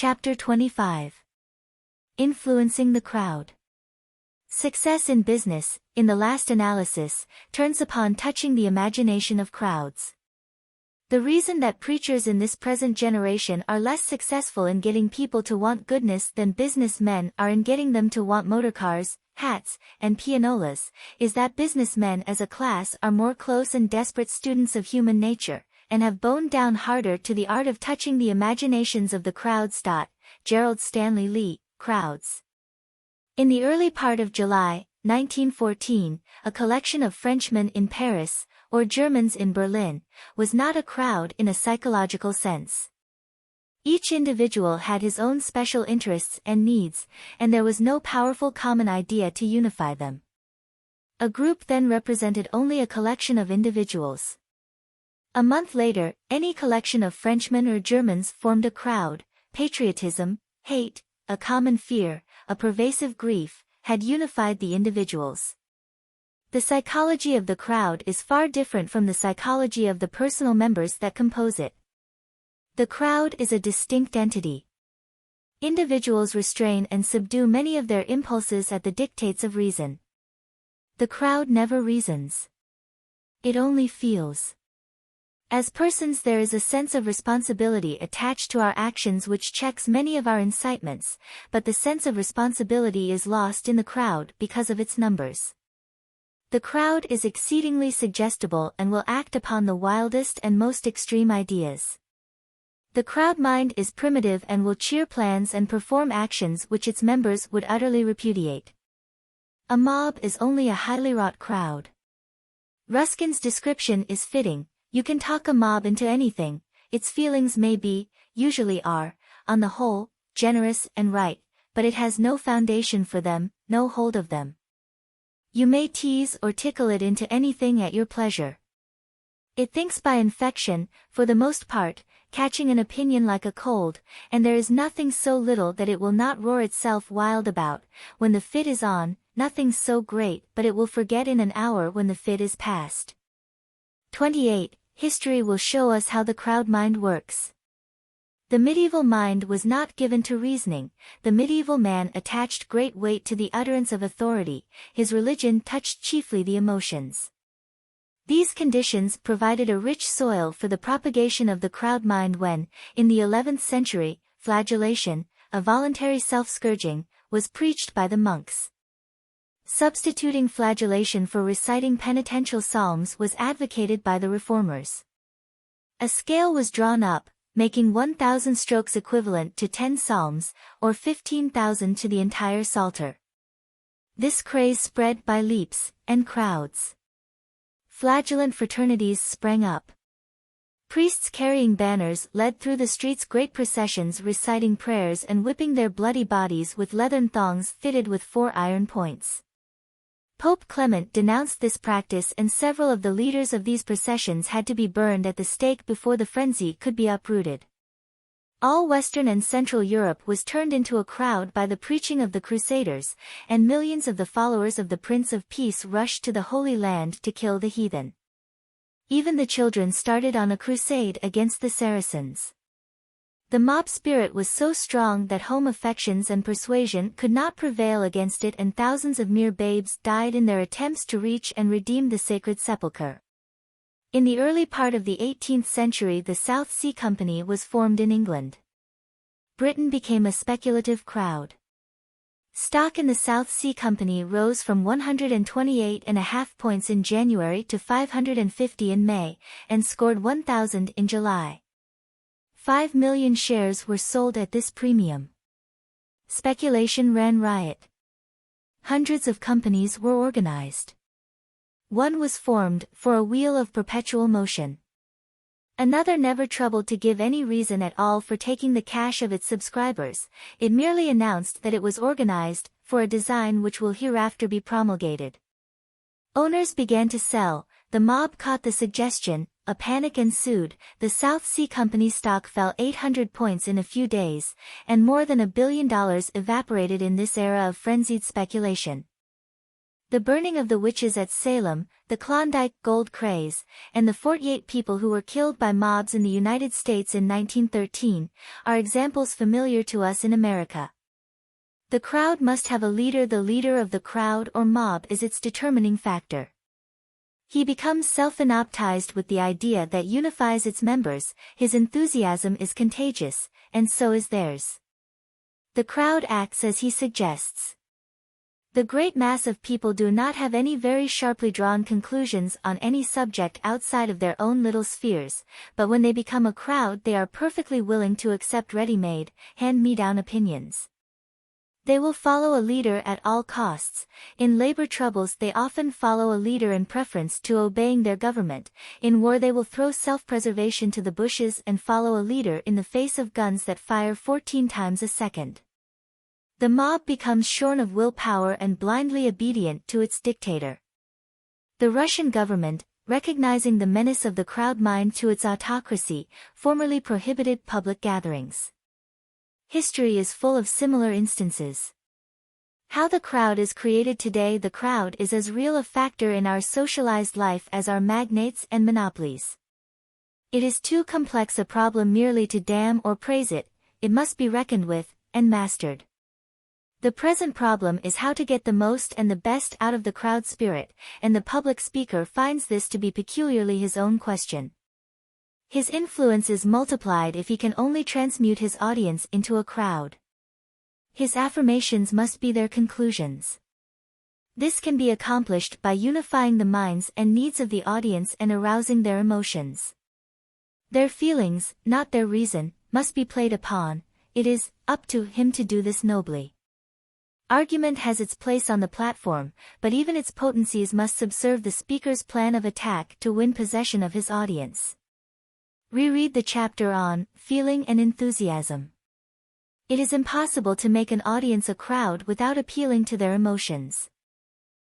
Chapter 25. Influencing the crowd. Success in business, in the last analysis, turns upon touching the imagination of crowds. The reason that preachers in this present generation are less successful in getting people to want goodness than businessmen are in getting them to want motorcars, hats, and pianolas, is that businessmen as a class are more close and desperate students of human nature, and have boned down harder to the art of touching the imaginations of the crowds. Gerald Stanley Lee, Crowds. In the early part of July, 1914, a collection of Frenchmen in Paris, or Germans in Berlin, was not a crowd in a psychological sense. Each individual had his own special interests and needs, and there was no powerful common idea to unify them. A group then represented only a collection of individuals. A month later, any collection of Frenchmen or Germans formed a crowd. Patriotism, hate, a common fear, a pervasive grief, had unified the individuals. The psychology of the crowd is far different from the psychology of the personal members that compose it. The crowd is a distinct entity. Individuals restrain and subdue many of their impulses at the dictates of reason. The crowd never reasons. It only feels. As persons, there is a sense of responsibility attached to our actions which checks many of our incitements, but the sense of responsibility is lost in the crowd because of its numbers. The crowd is exceedingly suggestible and will act upon the wildest and most extreme ideas. The crowd mind is primitive and will cheer plans and perform actions which its members would utterly repudiate. A mob is only a highly wrought crowd. Ruskin's description is fitting. You can talk a mob into anything. Its feelings may be, usually are, on the whole, generous and right, but it has no foundation for them, no hold of them. You may tease or tickle it into anything at your pleasure. It thinks by infection, for the most part, catching an opinion like a cold, and there is nothing so little that it will not roar itself wild about. When the fit is on, nothing so great but it will forget in an hour when the fit is past. 28. History will show us how the crowd mind works. The medieval mind was not given to reasoning. The medieval man attached great weight to the utterance of authority. His religion touched chiefly the emotions. These conditions provided a rich soil for the propagation of the crowd mind when, in the 11th century, flagellation, a voluntary self-scourging, was preached by the monks. Substituting flagellation for reciting penitential psalms was advocated by the reformers. A scale was drawn up, making 1,000 strokes equivalent to 10 psalms, or 15,000 to the entire psalter. This craze spread by leaps and crowds. Flagellant fraternities sprang up. Priests carrying banners led through the streets great processions reciting prayers and whipping their bloody bodies with leathern thongs fitted with 4 iron points. Pope Clement denounced this practice, and several of the leaders of these processions had to be burned at the stake before the frenzy could be uprooted. All Western and Central Europe was turned into a crowd by the preaching of the Crusaders, and millions of the followers of the Prince of Peace rushed to the Holy Land to kill the heathen. Even the children started on a crusade against the Saracens. The mob spirit was so strong that home affections and persuasion could not prevail against it, and thousands of mere babes died in their attempts to reach and redeem the sacred sepulchre. In the early part of the 18th century, the South Sea Company was formed in England. Britain became a speculative crowd. Stock in the South Sea Company rose from 128.5 points in January to 550 in May, and scored 1,000 in July. 5 million shares were sold at this premium. Speculation ran riot. Hundreds of companies were organized. One was formed for a wheel of perpetual motion. Another never troubled to give any reason at all for taking the cash of its subscribers. It merely announced that it was organized for a design which will hereafter be promulgated. Owners began to sell. The mob caught the suggestion. A panic ensued. The South Sea Company stock fell 800 points in a few days, and more than $1 billion evaporated in this era of frenzied speculation. The burning of the witches at Salem, the Klondike gold craze, and the 48 people who were killed by mobs in the United States in 1913, are examples familiar to us in America. The crowd must have a leader. The leader of the crowd or mob is its determining factor. He becomes self-synoptized with the idea that unifies its members. His enthusiasm is contagious, and so is theirs. The crowd acts as he suggests. The great mass of people do not have any very sharply drawn conclusions on any subject outside of their own little spheres, but when they become a crowd they are perfectly willing to accept ready-made, hand-me-down opinions. They will follow a leader at all costs. In labor troubles they often follow a leader in preference to obeying their government. In war they will throw self-preservation to the bushes and follow a leader in the face of guns that fire 14 times a second. The mob becomes shorn of willpower and blindly obedient to its dictator. The Russian government, recognizing the menace of the crowd mind to its autocracy, formerly prohibited public gatherings. History is full of similar instances. How the crowd is created today. The crowd is as real a factor in our socialized life as are magnates and monopolies. It is too complex a problem merely to damn or praise it. It must be reckoned with, and mastered. The present problem is how to get the most and the best out of the crowd spirit, and the public speaker finds this to be peculiarly his own question. His influence is multiplied if he can only transmute his audience into a crowd. His affirmations must be their conclusions. This can be accomplished by unifying the minds and needs of the audience and arousing their emotions. Their feelings, not their reason, must be played upon. It is up to him to do this nobly. Argument has its place on the platform, but even its potencies must subserve the speaker's plan of attack to win possession of his audience. Reread the chapter on feeling and enthusiasm. It is impossible to make an audience a crowd without appealing to their emotions.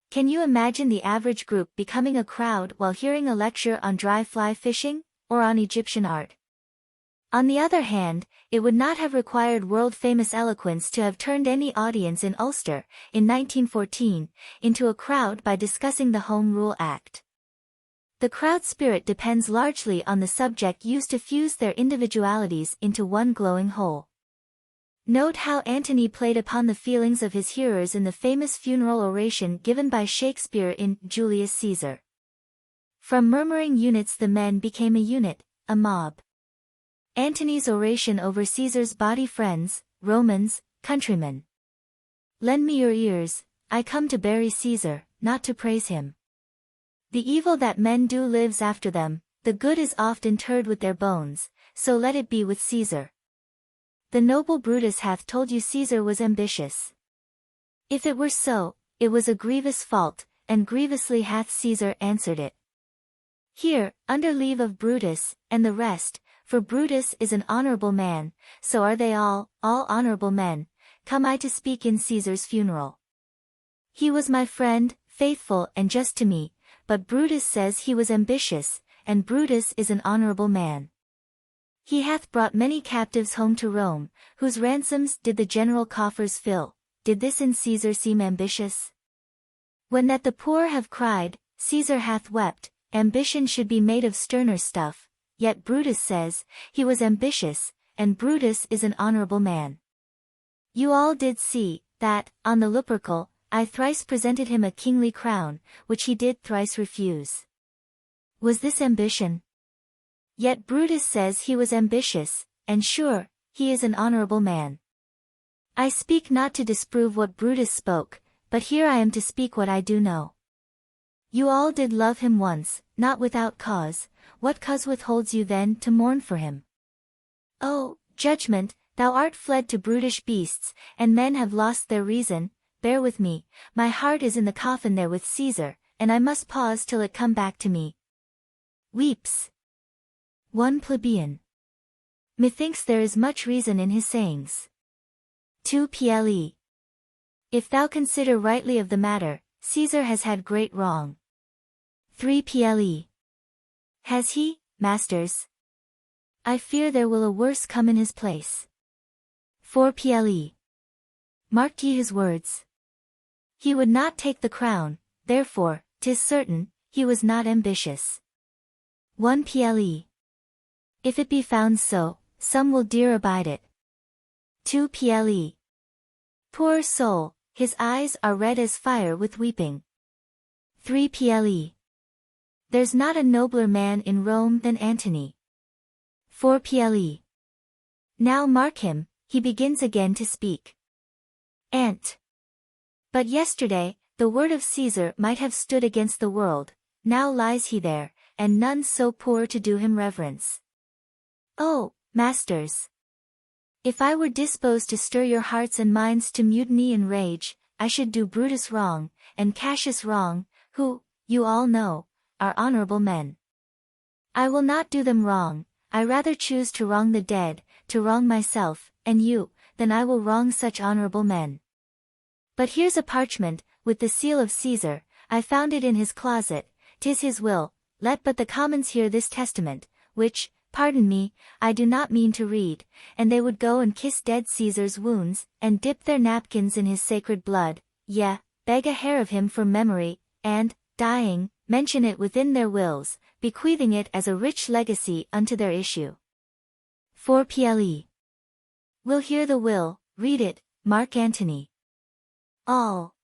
Can you imagine the average group becoming a crowd while hearing a lecture on dry fly fishing, or on Egyptian art? On the other hand, it would not have required world-famous eloquence to have turned any audience in Ulster, in 1914, into a crowd by discussing the Home Rule Act. The crowd spirit depends largely on the subject used to fuse their individualities into one glowing whole. Note how Antony played upon the feelings of his hearers in the famous funeral oration given by Shakespeare in Julius Caesar. From murmuring units the men became a unit, a mob. Antony's oration over Caesar's body. Friends, Romans, countrymen, lend me your ears, I come to bury Caesar, not to praise him. The evil that men do lives after them, the good is oft interred with their bones, so let it be with Caesar. The noble Brutus hath told you Caesar was ambitious. If it were so, it was a grievous fault, and grievously hath Caesar answered it. Here, under leave of Brutus, and the rest, for Brutus is an honorable man, so are they all honorable men, come I to speak in Caesar's funeral. He was my friend, faithful and just to me, but Brutus says he was ambitious, and Brutus is an honorable man. He hath brought many captives home to Rome, whose ransoms did the general coffers fill. Did this in Caesar seem ambitious? When that the poor have cried, Caesar hath wept, ambition should be made of sterner stuff. Yet Brutus says, he was ambitious, and Brutus is an honorable man. You all did see, that, on the Lupercal, I thrice presented him a kingly crown, which he did thrice refuse. Was this ambition? Yet Brutus says he was ambitious, and sure, he is an honorable man. I speak not to disprove what Brutus spoke, but here I am to speak what I do know. You all did love him once, not without cause. What cause withholds you then to mourn for him? O, judgment, thou art fled to brutish beasts, and men have lost their reason. Bear with me, my heart is in the coffin there with Caesar, and I must pause till it come back to me. Weeps. 1 Plebeian. Methinks there is much reason in his sayings. 2 Ple. If thou consider rightly of the matter, Caesar has had great wrong. 3 Ple. Has he, masters? I fear there will a worse come in his place. 4 Ple. Marked ye his words? He would not take the crown, therefore, 'tis certain, he was not ambitious. 1 ple. If it be found so, some will dear abide it. 2 ple. Poor soul, his eyes are red as fire with weeping. 3 ple. There's not a nobler man in Rome than Antony. 4 ple. Now mark him, he begins again to speak. Ant. But yesterday, the word of Caesar might have stood against the world, now lies he there, and none so poor to do him reverence. Oh, masters! If I were disposed to stir your hearts and minds to mutiny and rage, I should do Brutus wrong, and Cassius wrong, who, you all know, are honorable men. I will not do them wrong, I rather choose to wrong the dead, to wrong myself, and you, than I will wrong such honorable men. But here's a parchment, with the seal of Caesar, I found it in his closet, 'tis his will, let but the commons hear this testament, which, pardon me, I do not mean to read, and they would go and kiss dead Caesar's wounds, and dip their napkins in his sacred blood, yea, beg a hair of him for memory, and, dying, mention it within their wills, bequeathing it as a rich legacy unto their issue. 4 ple. We'll hear the will, read it, Mark Antony. All.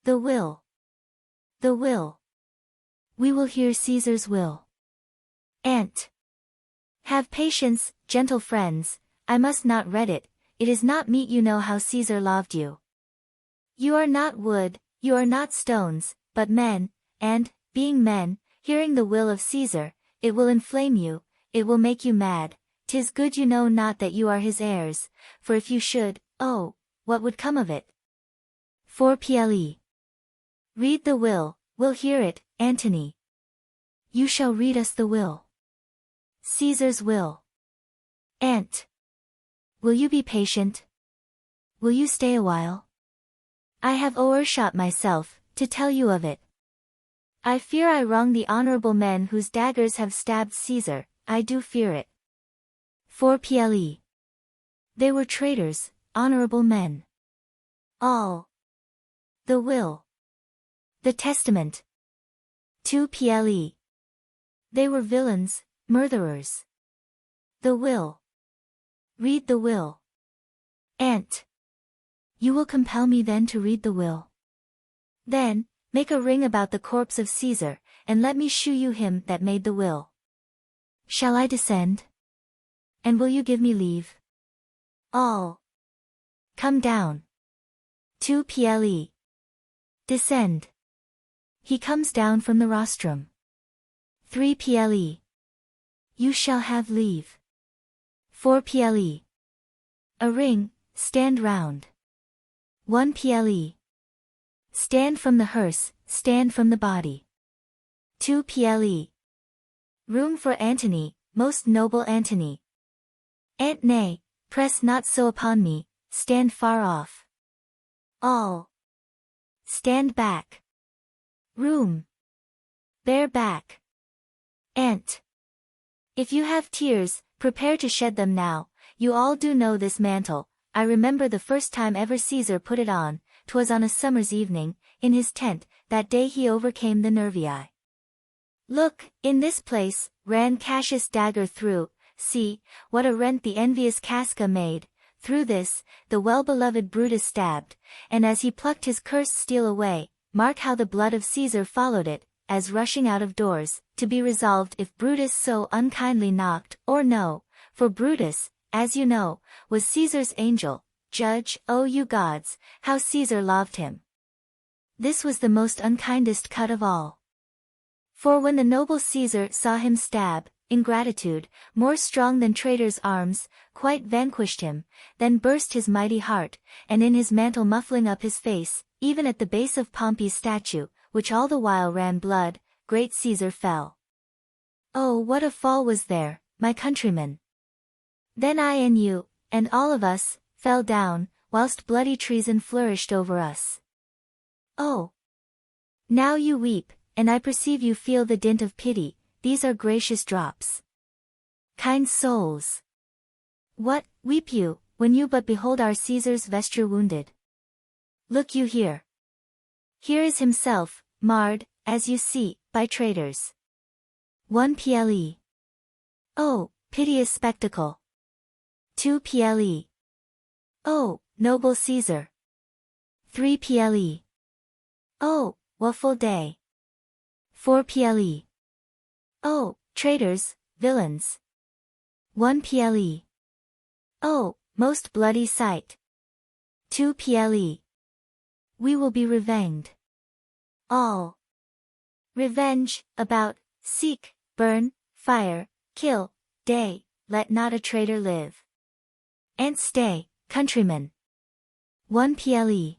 The will. The will. We will hear Caesar's will. Ant. Have patience, gentle friends, I must not read it, it is not meet you know how Caesar loved you. You are not wood, you are not stones, but men, and, being men, hearing the will of Caesar, it will inflame you, it will make you mad, 'tis good you know not that you are his heirs, for if you should, oh, what would come of it? 4 ple. Read the will, we'll hear it, Antony. You shall read us the will. Caesar's will. Ant. Will you be patient? Will you stay a while? I have o'ershot myself, to tell you of it. I fear I wrong the honorable men whose daggers have stabbed Caesar, I do fear it. 4 ple. They were traitors, honorable men. All. The will. The testament. 2 ple. They were villains, murderers. The will. Read the will. Ant. You will compel me then to read the will. Then, make a ring about the corpse of Caesar, and let me shew you him that made the will. Shall I descend? And will you give me leave? All. Come down. 2 ple. Descend. He comes down from the rostrum. 3 ple. You shall have leave. 4 ple. A ring, stand round. 1 ple. Stand from the hearse, stand from the body. 2 ple. Room for Antony, most noble Antony. Ant nay, press not so upon me, stand far off. All. Stand back. Room. Bear back. Ant. If you have tears, prepare to shed them now, you all do know this mantle, I remember the first time ever Caesar put it on, 'twas on a summer's evening, in his tent, that day he overcame the Nervii. Look, in this place, ran Cassius' dagger through, see, what a rent the envious Casca made, through this, the well-beloved Brutus stabbed, and as he plucked his cursed steel away, mark how the blood of Caesar followed it, as rushing out of doors, to be resolved if Brutus so unkindly knocked, or no, for Brutus, as you know, was Caesar's angel, judge, O you gods, how Caesar loved him. This was the most unkindest cut of all. For when the noble Caesar saw him stab, ingratitude, more strong than traitors' arms, quite vanquished him, then burst his mighty heart, and in his mantle muffling up his face, even at the base of Pompey's statue, which all the while ran blood, great Caesar fell. Oh, what a fall was there, my countrymen! Then I and you, and all of us, fell down, whilst bloody treason flourished over us. Oh! Now you weep, and I perceive you feel the dint of pity, these are gracious drops. Kind souls! What, weep you, when you but behold our Caesar's vesture wounded? Look you here. Here is himself, marred, as you see, by traitors. 1 ple. Oh, piteous spectacle. 2 ple. Oh, noble Caesar. 3 ple. Oh, woeful day. 4 ple. Oh, traitors, villains. 1 ple. Oh, most bloody sight. 2 ple. We will be revenged. All. Revenge, about, seek, burn, fire, kill, day, let not a traitor live. And stay, countrymen. 1 ple.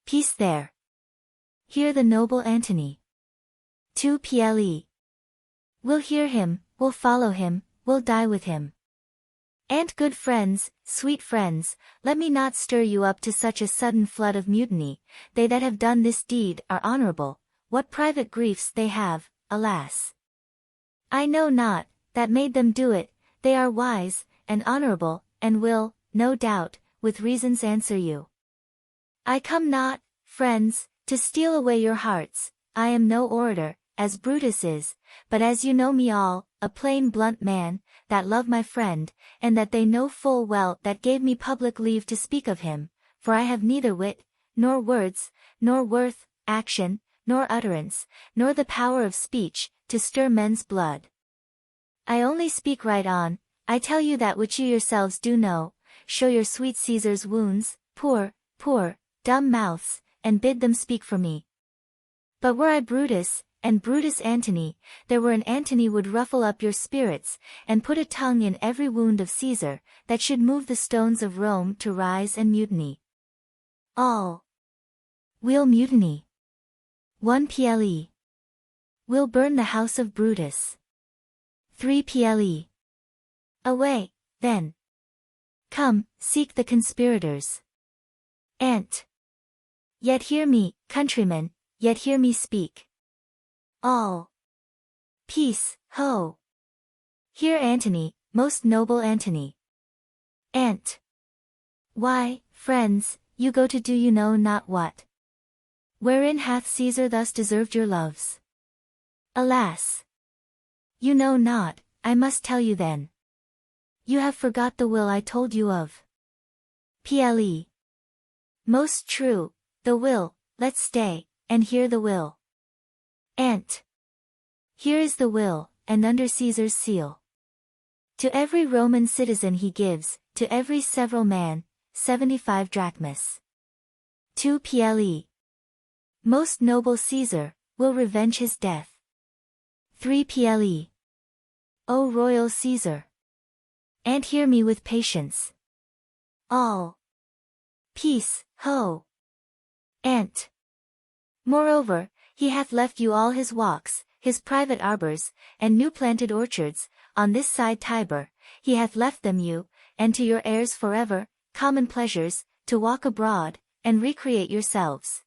Peace there. Hear the noble Antony. 2 ple. We'll hear him, we'll follow him, we'll die with him. And good friends, sweet friends, let me not stir you up to such a sudden flood of mutiny. They that have done this deed are honorable. What private griefs they have, alas! I know not, that made them do it. They are wise, and honorable, and will, no doubt, with reasons answer you. I come not, friends, to steal away your hearts. I am no orator, as Brutus is, but as you know me all, a plain blunt man, that love my friend, and that they know full well that gave me public leave to speak of him, for I have neither wit, nor words, nor worth, action, nor utterance, nor the power of speech, to stir men's blood. I only speak right on, I tell you that which you yourselves do know, show your sweet Caesar's wounds, poor, dumb mouths, and bid them speak for me. But were I Brutus, and Brutus Anthony, there were an Antony would ruffle up your spirits, and put a tongue in every wound of Caesar, that should move the stones of Rome to rise and mutiny. All. We'll mutiny. 1 ple. We'll burn the house of Brutus. 3 ple. Away, then. Come, seek the conspirators. Ant. Yet hear me, countrymen, yet hear me speak. All. Peace, ho. Hear Antony, most noble Antony. Ant. Why, friends, you go to do you know not what. Wherein hath Caesar thus deserved your loves? Alas! You know not, I must tell you then. You have forgot the will I told you of. Ple. Most true, the will, let's stay, and hear the will. Ant. Here is the will, and under Caesar's seal. To every Roman citizen he gives, to every several man, 75 drachmas. 2 ple. Most noble Caesar, will revenge his death. 3 ple. O royal Caesar! And hear me with patience. All. Peace, ho. Ant. Moreover, he hath left you all his walks, his private arbors, and new-planted orchards, on this side Tiber, he hath left them you, and to your heirs forever, common pleasures, to walk abroad, and recreate yourselves.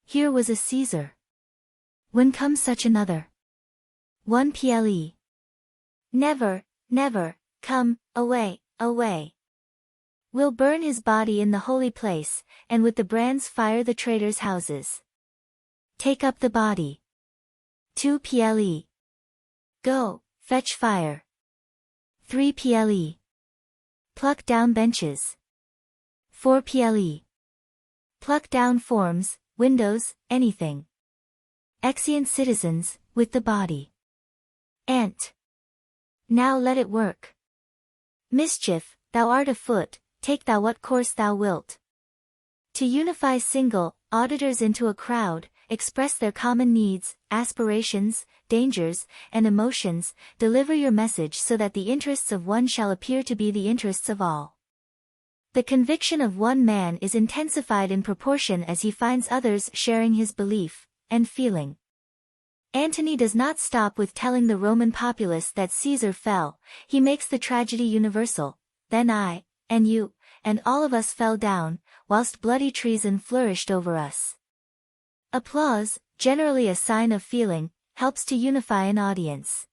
Here was a Caesar. When comes such another? 1 ple. Never, never, come, away, away. We'll burn his body in the holy place, and with the brands fire the traitors' houses. Take up the body. 2 ple. Go, fetch fire. 3 ple. Pluck down benches. 4 ple. Pluck down forms, windows, anything. Exeunt citizens, with the body. Ant. Now let it work. Mischief, thou art afoot, take thou what course thou wilt. To unify single, auditors into a crowd, express their common needs, aspirations, dangers, and emotions, deliver your message so that the interests of one shall appear to be the interests of all. The conviction of one man is intensified in proportion as he finds others sharing his belief and feeling. Antony does not stop with telling the Roman populace that Caesar fell, he makes the tragedy universal. Then I, and you, and all of us fell down, whilst bloody treason flourished over us. Applause, generally a sign of feeling, helps to unify an audience.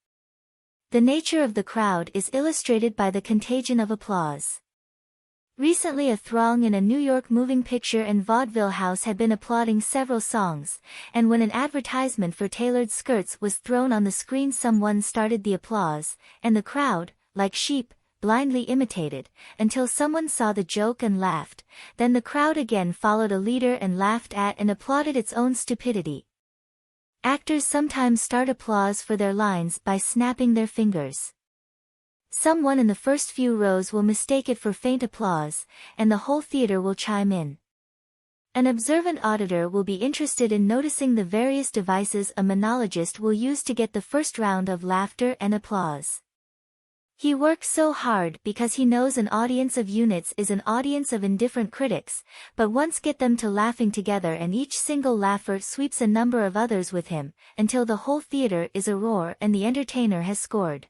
The nature of the crowd is illustrated by the contagion of applause. Recently a throng in a New York moving picture and vaudeville house had been applauding several songs, and when an advertisement for tailored skirts was thrown on the screen someone started the applause, and the crowd, like sheep, blindly imitated, until someone saw the joke and laughed, then the crowd again followed a leader and laughed at and applauded its own stupidity. Actors sometimes start applause for their lines by snapping their fingers. Someone in the first few rows will mistake it for faint applause, and the whole theater will chime in. An observant auditor will be interested in noticing the various devices a monologist will use to get the first round of laughter and applause. He works so hard because he knows an audience of units is an audience of indifferent critics, but once get them to laughing together and each single laugher sweeps a number of others with him, until the whole theater is a roar and the entertainer has scored.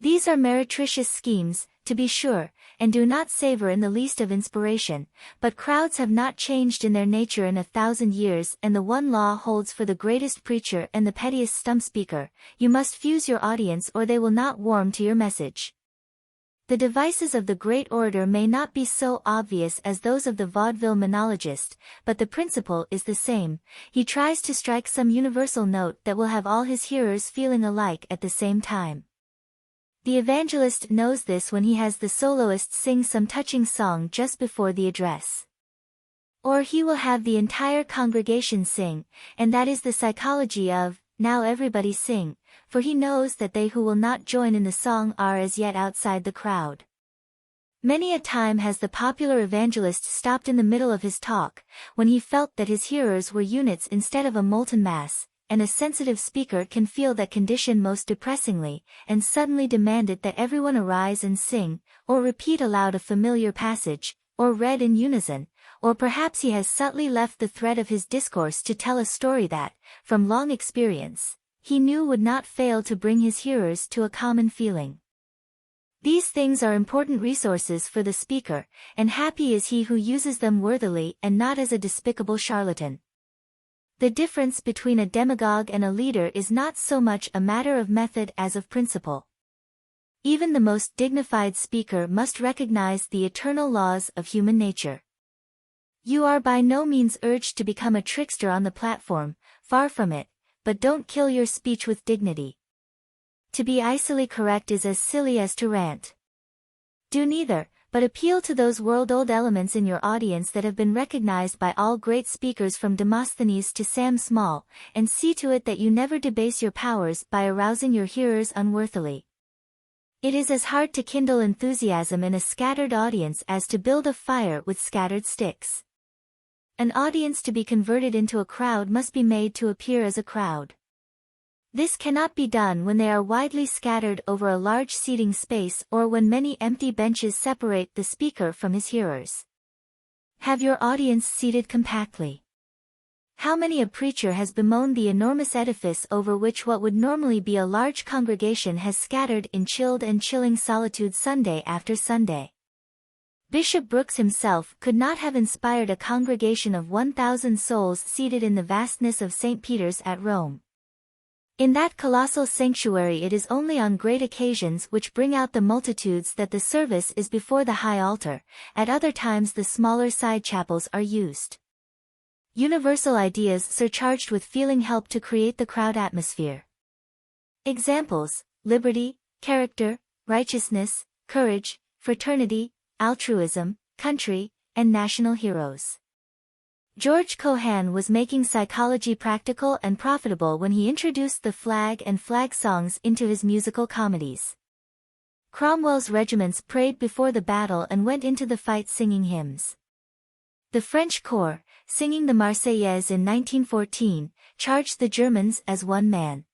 These are meretricious schemes, to be sure, and do not savor in the least of inspiration, but crowds have not changed in their nature in 1,000 years, and the one law holds for the greatest preacher and the pettiest stump speaker: you must fuse your audience or they will not warm to your message. The devices of the great orator may not be so obvious as those of the vaudeville monologist, but the principle is the same. He tries to strike some universal note that will have all his hearers feeling alike at the same time. The evangelist knows this when he has the soloist sing some touching song just before the address. Or he will have the entire congregation sing, and that is the psychology of, "Now everybody sing," for he knows that they who will not join in the song are as yet outside the crowd. Many a time has the popular evangelist stopped in the middle of his talk, when he felt that his hearers were units instead of a molten mass, and a sensitive speaker can feel that condition most depressingly, and suddenly demanded that everyone arise and sing, or repeat aloud a familiar passage, or read in unison, or perhaps he has subtly left the thread of his discourse to tell a story that, from long experience, he knew would not fail to bring his hearers to a common feeling. These things are important resources for the speaker, and happy is he who uses them worthily and not as a despicable charlatan. The difference between a demagogue and a leader is not so much a matter of method as of principle. Even the most dignified speaker must recognize the eternal laws of human nature. You are by no means urged to become a trickster on the platform, far from it, but don't kill your speech with dignity. To be icily correct is as silly as to rant. Do neither, but appeal to those world-old elements in your audience that have been recognized by all great speakers from Demosthenes to Sam Small, and see to it that you never debase your powers by arousing your hearers unworthily. It is as hard to kindle enthusiasm in a scattered audience as to build a fire with scattered sticks. An audience to be converted into a crowd must be made to appear as a crowd. This cannot be done when they are widely scattered over a large seating space or when many empty benches separate the speaker from his hearers. Have your audience seated compactly. How many a preacher has bemoaned the enormous edifice over which what would normally be a large congregation has scattered in chilled and chilling solitude Sunday after Sunday. Bishop Brooks himself could not have inspired a congregation of 1,000 souls seated in the vastness of St. Peter's at Rome. In that colossal sanctuary it is only on great occasions which bring out the multitudes that the service is before the high altar, at other times the smaller side chapels are used. Universal ideas surcharged with feeling help to create the crowd atmosphere. Examples: liberty, character, righteousness, courage, fraternity, altruism, country, and national heroes. George Cohan was making psychology practical and profitable when he introduced the flag and flag songs into his musical comedies. Cromwell's regiments prayed before the battle and went into the fight singing hymns. The French corps, singing the Marseillaise in 1914, charged the Germans as one man.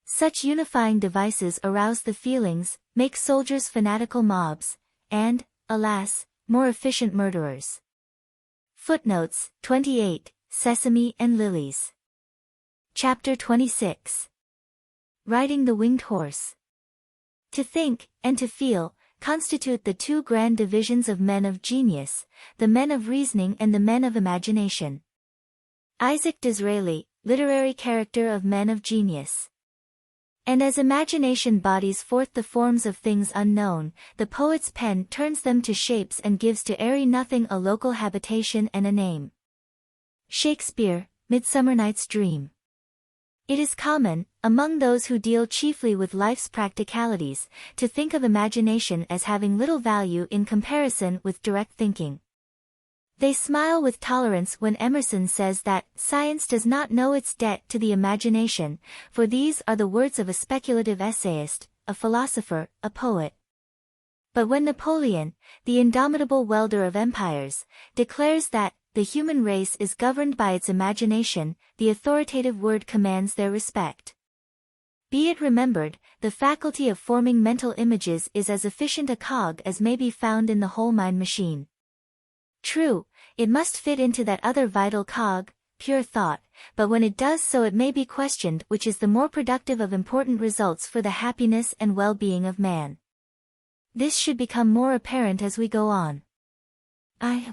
Such unifying devices arouse the feelings, make soldiers fanatical mobs, and, alas, more efficient murderers. Footnotes 28, Sesame and Lilies. Chapter 26. Riding the Winged Horse. To think, and to feel, constitute the two grand divisions of men of genius, the men of reasoning and the men of imagination. Isaac Disraeli, Literary Character of Men of Genius. And as imagination bodies forth the forms of things unknown, the poet's pen turns them to shapes and gives to airy nothing a local habitation and a name. Shakespeare, Midsummer Night's Dream. It is common, among those who deal chiefly with life's practicalities, to think of imagination as having little value in comparison with direct thinking. They smile with tolerance when Emerson says that science does not know its debt to the imagination, for these are the words of a speculative essayist, a philosopher, a poet. But when Napoleon, the indomitable welder of empires, declares that the human race is governed by its imagination, the authoritative word commands their respect. Be it remembered, the faculty of forming mental images is as efficient a cog as may be found in the whole mind machine. True, it must fit into that other vital cog, pure thought, but when it does so it may be questioned which is the more productive of important results for the happiness and well-being of man. This should become more apparent as we go on.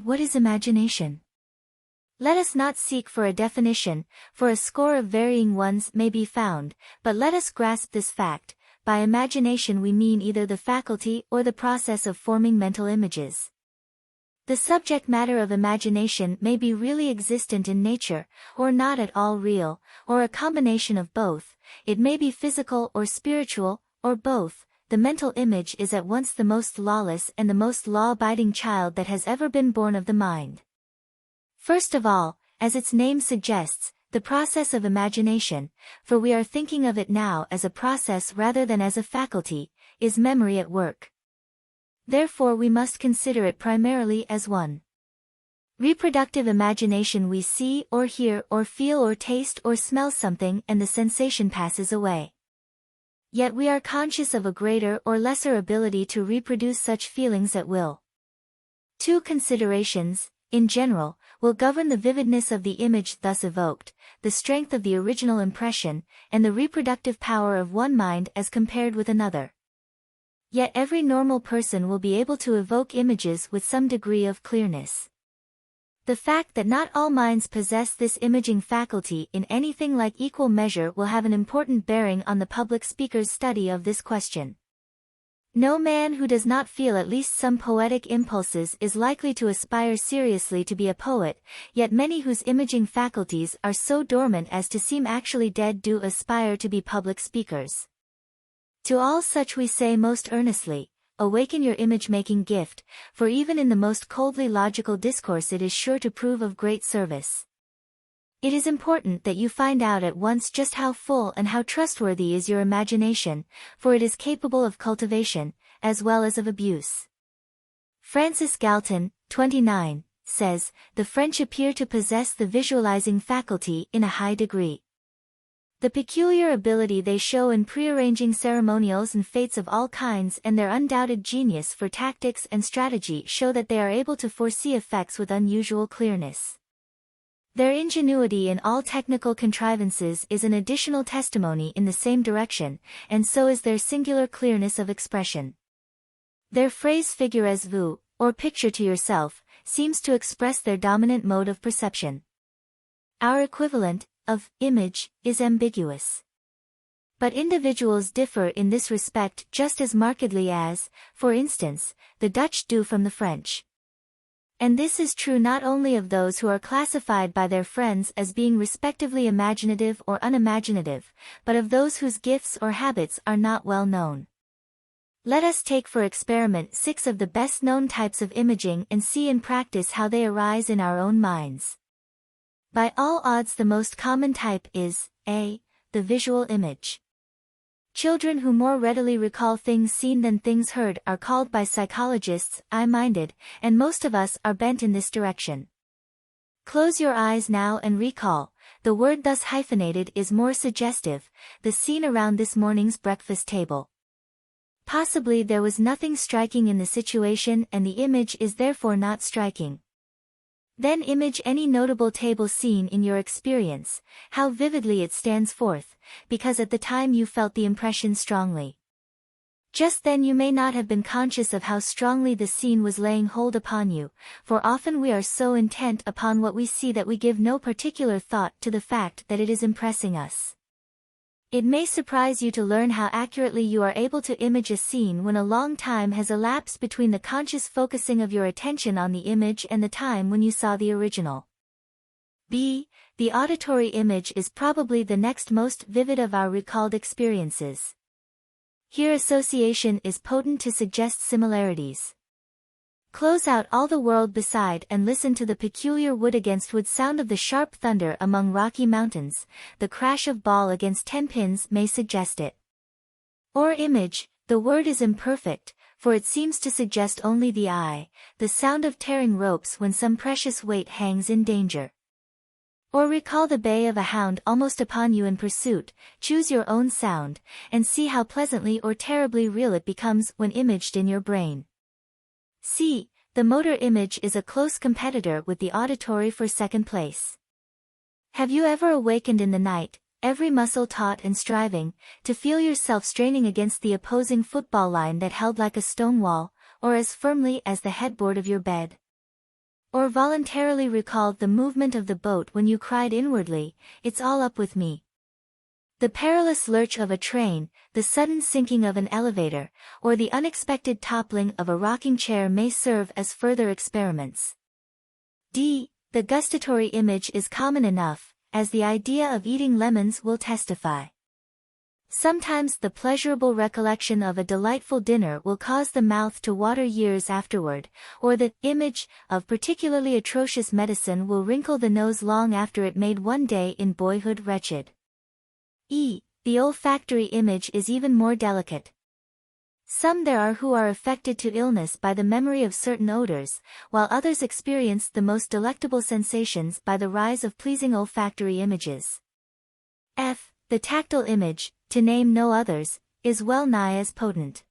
What is imagination? Let us not seek for a definition, for a score of varying ones may be found, but let us grasp this fact: by imagination we mean either the faculty or the process of forming mental images. The subject matter of imagination may be really existent in nature, or not at all real, or a combination of both. It may be physical or spiritual, or both. The mental image is at once the most lawless and the most law-abiding child that has ever been born of the mind. First of all, as its name suggests, the process of imagination, for we are thinking of it now as a process rather than as a faculty, is memory at work. Therefore we must consider it primarily as one. Reproductive imagination: we see or hear or feel or taste or smell something and the sensation passes away. Yet we are conscious of a greater or lesser ability to reproduce such feelings at will. Two considerations, in general, will govern the vividness of the image thus evoked: the strength of the original impression, and the reproductive power of one mind as compared with another. Yet every normal person will be able to evoke images with some degree of clearness. The fact that not all minds possess this imaging faculty in anything like equal measure will have an important bearing on the public speaker's study of this question. No man who does not feel at least some poetic impulses is likely to aspire seriously to be a poet, yet many whose imaging faculties are so dormant as to seem actually dead do aspire to be public speakers. To all such we say most earnestly, awaken your image-making gift, for even in the most coldly logical discourse it is sure to prove of great service. It is important that you find out at once just how full and how trustworthy is your imagination, for it is capable of cultivation, as well as of abuse. Francis Galton, 29, says, "The French appear to possess the visualizing faculty in a high degree. The peculiar ability they show in prearranging ceremonials and fetes of all kinds and their undoubted genius for tactics and strategy show that they are able to foresee effects with unusual clearness. Their ingenuity in all technical contrivances is an additional testimony in the same direction, and so is their singular clearness of expression. Their phrase figurez-vous, or picture to yourself, seems to express their dominant mode of perception. Our equivalent of image is ambiguous. But individuals differ in this respect just as markedly as, for instance, the Dutch do from the French. And this is true not only of those who are classified by their friends as being respectively imaginative or unimaginative, but of those whose gifts or habits are not well known. Let us take for experiment 6 of the best-known types of imaging and see in practice how they arise in our own minds. By all odds the most common type is, A. The visual image. Children who more readily recall things seen than things heard are called by psychologists eye-minded, and most of us are bent in this direction. Close your eyes now and recall. The word thus hyphenated is more suggestive: the scene around this morning's breakfast table. Possibly there was nothing striking in the situation and the image is therefore not striking. Then image any notable table scene in your experience, how vividly it stands forth, because at the time you felt the impression strongly. Just then you may not have been conscious of how strongly the scene was laying hold upon you, for often we are so intent upon what we see that we give no particular thought to the fact that it is impressing us. It may surprise you to learn how accurately you are able to image a scene when a long time has elapsed between the conscious focusing of your attention on the image and the time when you saw the original. B. The auditory image is probably the next most vivid of our recalled experiences. Here association is potent to suggest similarities. Close out all the world beside and listen to the peculiar wood against wood sound of the sharp thunder among rocky mountains. The crash of ball against 10 pins may suggest it. Or image, the word is imperfect, for it seems to suggest only the eye, the sound of tearing ropes when some precious weight hangs in danger. Or recall the bay of a hound almost upon you in pursuit, choose your own sound, and see how pleasantly or terribly real it becomes when imaged in your brain. C. The motor image is a close competitor with the auditory for second place. Have you ever awakened in the night, every muscle taut and striving, to feel yourself straining against the opposing football line that held like a stone wall, or as firmly as the headboard of your bed? Or voluntarily recalled the movement of the boat when you cried inwardly, "It's all up with me"? The perilous lurch of a train, the sudden sinking of an elevator, or the unexpected toppling of a rocking chair may serve as further experiments. D. The gustatory image is common enough, as the idea of eating lemons will testify. Sometimes the pleasurable recollection of a delightful dinner will cause the mouth to water years afterward, or the image of particularly atrocious medicine will wrinkle the nose long after it made one day in boyhood wretched. E. The olfactory image is even more delicate. Some there are who are affected to illness by the memory of certain odors, while others experience the most delectable sensations by the rise of pleasing olfactory images. F. The tactile image, to name no others, is well nigh as potent.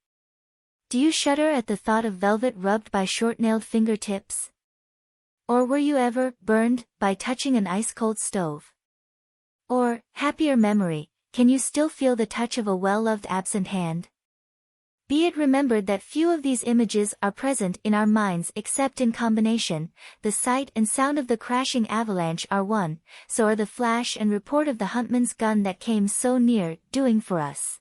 Do you shudder at the thought of velvet rubbed by short-nailed fingertips? Or were you ever burned by touching an ice-cold stove? Or, happier memory, can you still feel the touch of a well-loved absent hand? Be it remembered that few of these images are present in our minds except in combination. The sight and sound of the crashing avalanche are one, so are the flash and report of the huntman's gun that came so near doing for us.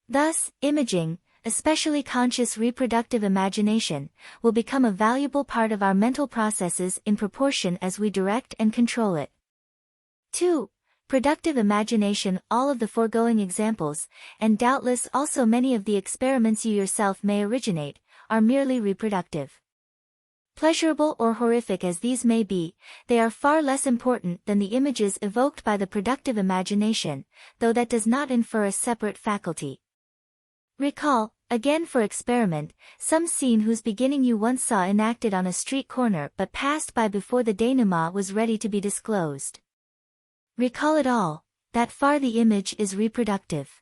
Thus, imaging, especially conscious reproductive imagination, will become a valuable part of our mental processes in proportion as we direct and control it. 2. Productive imagination. All of the foregoing examples, and doubtless also many of the experiments you yourself may originate, are merely reproductive. Pleasurable or horrific as these may be, they are far less important than the images evoked by the productive imagination, though that does not infer a separate faculty. Recall, again for experiment, some scene whose beginning you once saw enacted on a street corner but passed by before the denouement was ready to be disclosed. Recall it all, that far the image is reproductive.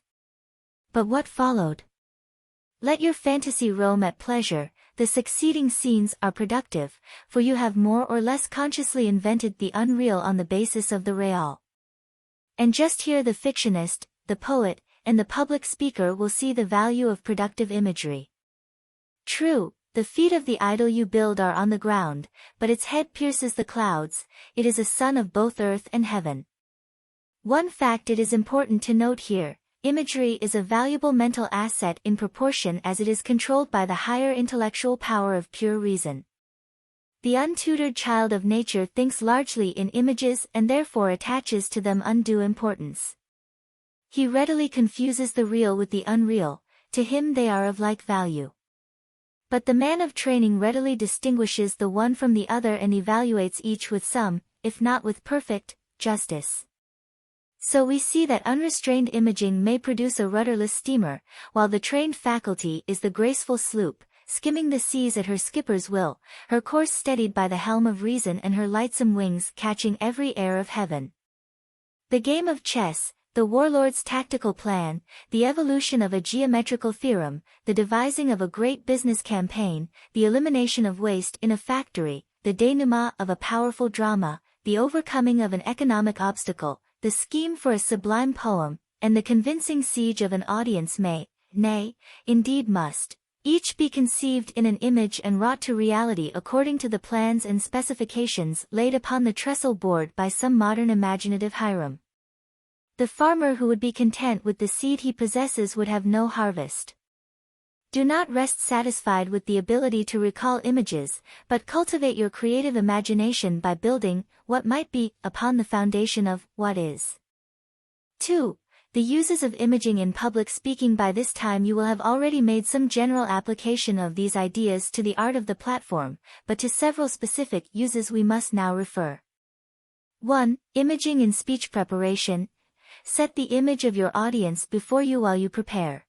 But what followed? Let your fantasy roam at pleasure, the succeeding scenes are productive, for you have more or less consciously invented the unreal on the basis of the real. And just here the fictionist, the poet, and the public speaker will see the value of productive imagery. True, the feet of the idol you build are on the ground, but its head pierces the clouds, it is a son of both earth and heaven. One fact it is important to note here: imagery is a valuable mental asset in proportion as it is controlled by the higher intellectual power of pure reason. The untutored child of nature thinks largely in images and therefore attaches to them undue importance. He readily confuses the real with the unreal, to him they are of like value. But the man of training readily distinguishes the one from the other and evaluates each with some, if not with perfect, justice. So we see that unrestrained imaging may produce a rudderless steamer, while the trained faculty is the graceful sloop, skimming the seas at her skipper's will, her course steadied by the helm of reason and her lightsome wings catching every air of heaven. The game of chess, the warlord's tactical plan, the evolution of a geometrical theorem, the devising of a great business campaign, the elimination of waste in a factory, the denouement of a powerful drama, the overcoming of an economic obstacle, the scheme for a sublime poem, and the convincing siege of an audience may, nay, indeed must, each be conceived in an image and wrought to reality according to the plans and specifications laid upon the trestle board by some modern imaginative Hiram. The farmer who would be content with the seed he possesses would have no harvest. Do not rest satisfied with the ability to recall images, but cultivate your creative imagination by building what might be upon the foundation of what is. 2. The uses of imaging in public speaking. By this time you will have already made some general application of these ideas to the art of the platform, but to several specific uses we must now refer. 1. Imaging in speech preparation. Set the image of your audience before you while you prepare.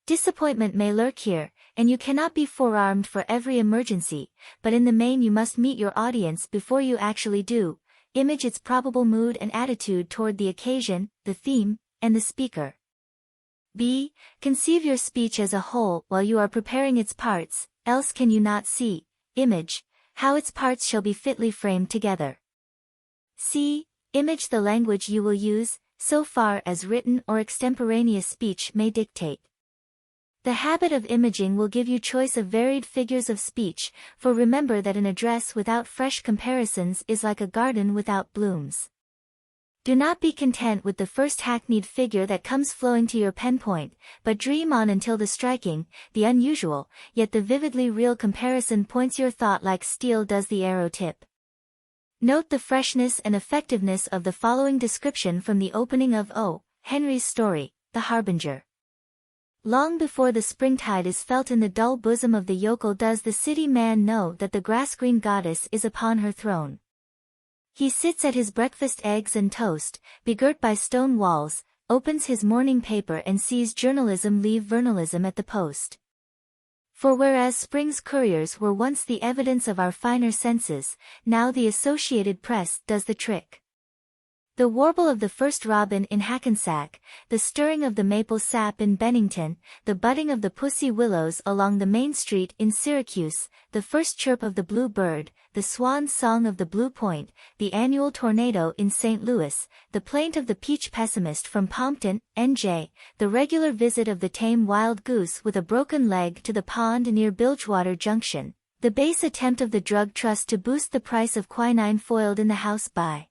Disappointment may lurk here, and you cannot be forearmed for every emergency, but in the main you must meet your audience before you actually do. Image its probable mood and attitude toward the occasion, the theme, and the speaker. B. Conceive your speech as a whole while you are preparing its parts, else can you not see, image, how its parts shall be fitly framed together. C. Image the language you will use, so far as written or extemporaneous speech may dictate. The habit of imaging will give you choice of varied figures of speech, for remember that an address without fresh comparisons is like a garden without blooms. Do not be content with the first hackneyed figure that comes flowing to your pen point, but dream on until the striking, the unusual, yet the vividly real comparison points your thought like steel does the arrow tip. Note the freshness and effectiveness of the following description from the opening of O. Henry's story, The Harbinger. Long before the springtide is felt in the dull bosom of the yokel does the city man know that the grass-green goddess is upon her throne. He sits at his breakfast eggs and toast, begirt by stone walls, opens his morning paper and sees journalism leave vernalism at the post. For whereas spring's couriers were once the evidence of our finer senses, now the Associated Press does the trick. The warble of the first robin in Hackensack, the stirring of the maple sap in Bennington, the budding of the pussy willows along the main street in Syracuse, the first chirp of the blue bird, the swan song of the Blue Point, the annual tornado in St. Louis, the plaint of the peach pessimist from Pompton, N.J., the regular visit of the tame wild goose with a broken leg to the pond near Bilgewater Junction, the base attempt of the drug trust to boost the price of quinine foiled in the House by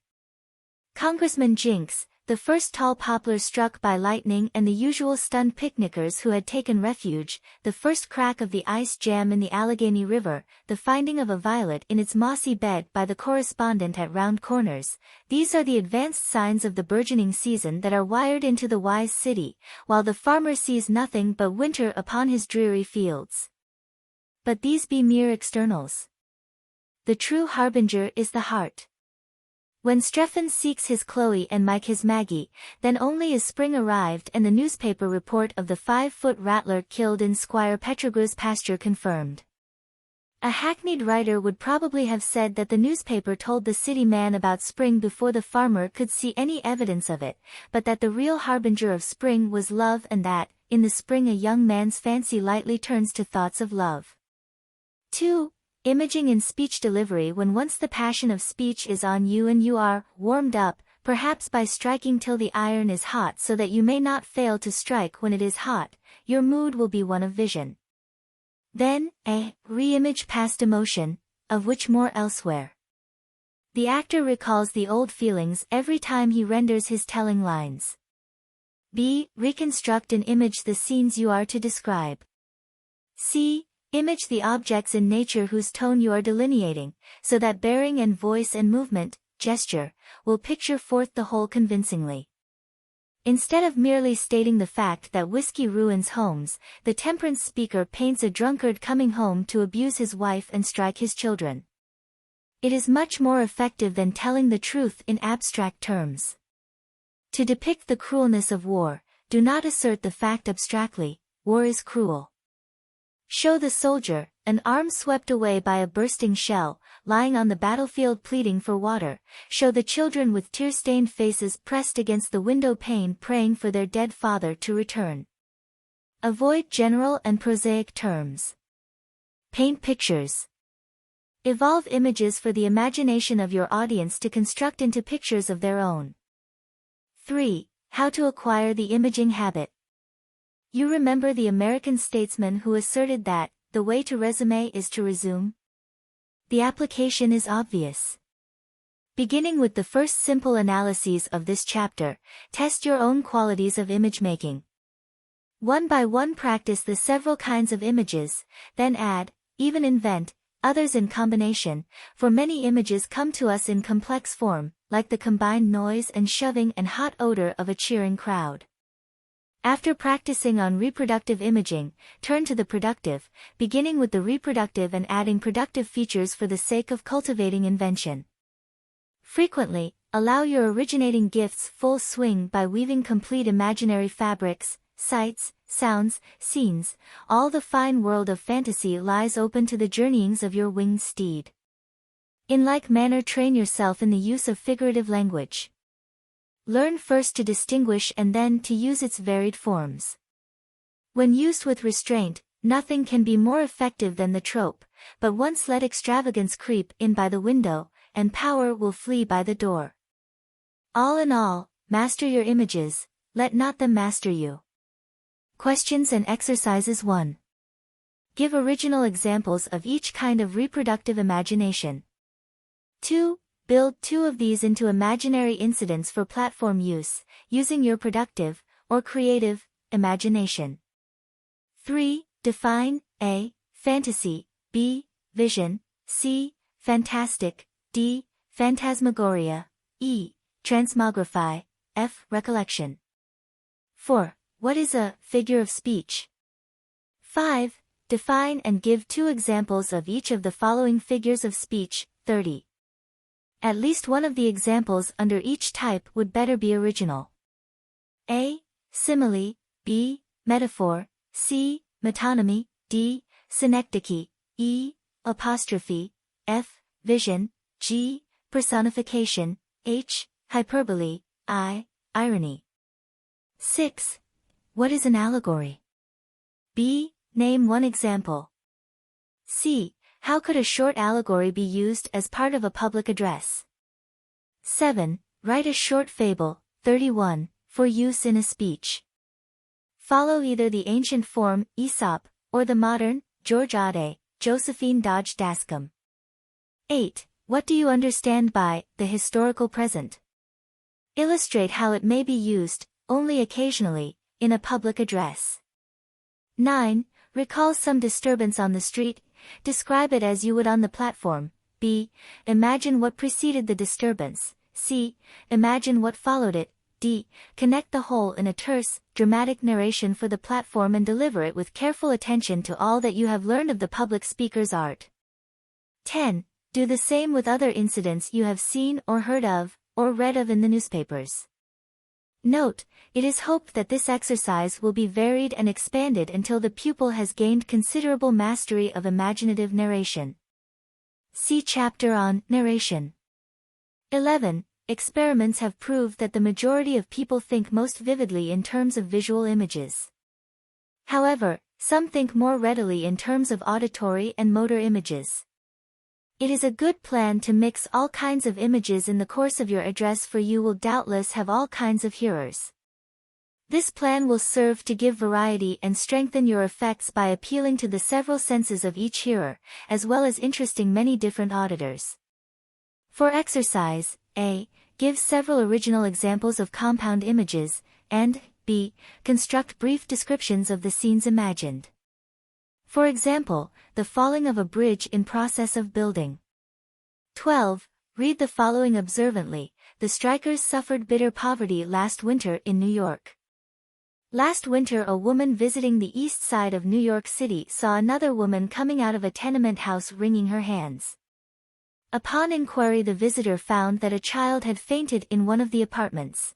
Congressman Jinks, the first tall poplar struck by lightning and the usual stunned picnickers who had taken refuge, the first crack of the ice jam in the Allegheny River, the finding of a violet in its mossy bed by the correspondent at Round Corners, these are the advanced signs of the burgeoning season that are wired into the wise city, while the farmer sees nothing but winter upon his dreary fields. But these be mere externals. The true harbinger is the heart. When Strephon seeks his Chloe and Mike his Maggie, then only is spring arrived and the newspaper report of the 5-foot rattler killed in Squire Petrogru's pasture confirmed. A hackneyed writer would probably have said that the newspaper told the city man about spring before the farmer could see any evidence of it, but that the real harbinger of spring was love and that, in the spring a young man's fancy lightly turns to thoughts of love. 2. Imaging in speech delivery. When once the passion of speech is on you and you are warmed up, perhaps by striking till the iron is hot so that you may not fail to strike when it is hot, your mood will be one of vision. Then, re-image past emotion, of which more elsewhere. The actor recalls the old feelings every time he renders his telling lines. B. Reconstruct and image the scenes you are to describe. C. Image the objects in nature whose tone you are delineating, so that bearing and voice and movement, gesture, will picture forth the whole convincingly. Instead of merely stating the fact that whiskey ruins homes, the temperance speaker paints a drunkard coming home to abuse his wife and strike his children. It is much more effective than telling the truth in abstract terms. To depict the cruelness of war, do not assert the fact abstractly, war is cruel. Show the soldier, an arm swept away by a bursting shell, lying on the battlefield pleading for water. Show the children with tear-stained faces pressed against the window pane praying for their dead father to return. Avoid general and prosaic terms. Paint pictures. Evolve images for the imagination of your audience to construct into pictures of their own. 3. How to acquire the imaging habit. You remember the American statesman who asserted that, the way to resume is to resume? The application is obvious. Beginning with the first simple analyses of this chapter, test your own qualities of image making. One by one practice the several kinds of images, then add, even invent, others in combination, for many images come to us in complex form, like the combined noise and shoving and hot odor of a cheering crowd. After practicing on reproductive imaging, turn to the productive, beginning with the reproductive and adding productive features for the sake of cultivating invention. Frequently, allow your originating gifts full swing by weaving complete imaginary fabrics, sights, sounds, scenes. All the fine world of fantasy lies open to the journeyings of your winged steed. In like manner train yourself in the use of figurative language. Learn first to distinguish and then to use its varied forms. When used with restraint, nothing can be more effective than the trope, but once let extravagance creep in by the window, and power will flee by the door. All in all, master your images, let not them master you. Questions and exercises 1. Give original examples of each kind of reproductive imagination. 2. Build 2 of these into imaginary incidents for platform use, using your productive, or creative, imagination. 3. Define, A. Fantasy, B. Vision, C. Fantastic, D. Phantasmagoria, E. Transmogrify, F. Recollection. 4. What is a figure of speech? 5. Define and give 2 examples of each of the following figures of speech. 30. At least one of the examples under each type would better be original. A. Simile, B. Metaphor, C. Metonymy, D. Synecdoche, E. Apostrophe, F. Vision, G. Personification, H. Hyperbole, I. Irony. 6. What is an allegory? B. Name one example. C. How could a short allegory be used as part of a public address? 7. Write a short fable. 31. For use in a speech. Follow either the ancient form, Aesop, or the modern, George Ade, Josephine Dodge Dascom. 8. What do you understand by the historical present? Illustrate how it may be used, only occasionally, in a public address. 9. Recall some disturbance on the street, describe it as you would on the platform. B. Imagine what preceded the disturbance. C. Imagine what followed it. D. Connect the whole in a terse, dramatic narration for the platform and deliver it with careful attention to all that you have learned of the public speaker's art. 10. Do the same with other incidents you have seen or heard of, or read of in the newspapers. Note, it is hoped that this exercise will be varied and expanded until the pupil has gained considerable mastery of imaginative narration. See chapter on narration. 11. Experiments have proved that the majority of people think most vividly in terms of visual images. However, some think more readily in terms of auditory and motor images. It is a good plan to mix all kinds of images in the course of your address, for you will doubtless have all kinds of hearers. This plan will serve to give variety and strengthen your effects by appealing to the several senses of each hearer, as well as interesting many different auditors. For exercise, A. Give several original examples of compound images, and B. Construct brief descriptions of the scenes imagined. For example, the falling of a bridge in process of building. 12. Read the following observantly. The strikers suffered bitter poverty last winter in New York. Last winter a woman visiting the east side of New York City saw another woman coming out of a tenement house wringing her hands. Upon inquiry the visitor found that a child had fainted in one of the apartments.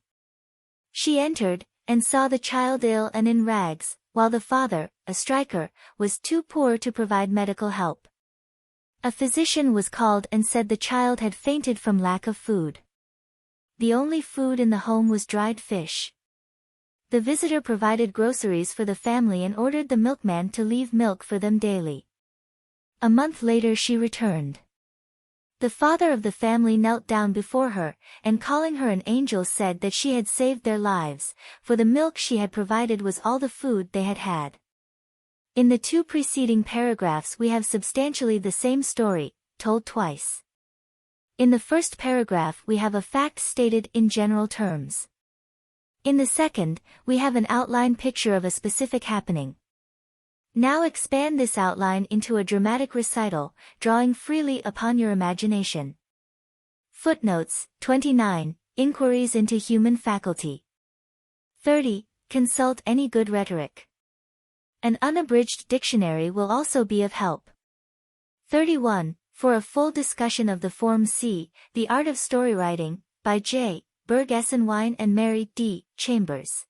She entered, and saw the child ill and in rags, while the father, a striker, was too poor to provide medical help. A physician was called and said the child had fainted from lack of food. The only food in the home was dried fish. The visitor provided groceries for the family and ordered the milkman to leave milk for them daily. A month later she returned. The father of the family knelt down before her, and calling her an angel said that she had saved their lives, for the milk she had provided was all the food they had had. In the 2 preceding paragraphs we have substantially the same story, told twice. In the first paragraph we have a fact stated in general terms. In the second, we have an outline picture of a specific happening. Now expand this outline into a dramatic recital, drawing freely upon your imagination. Footnotes: 29. Inquiries into human faculty. 30. Consult any good rhetoric. An unabridged dictionary will also be of help. 31. For a full discussion of the form see, The Art of Storywriting, by J. Berg Esenwein and Mary D. Chambers.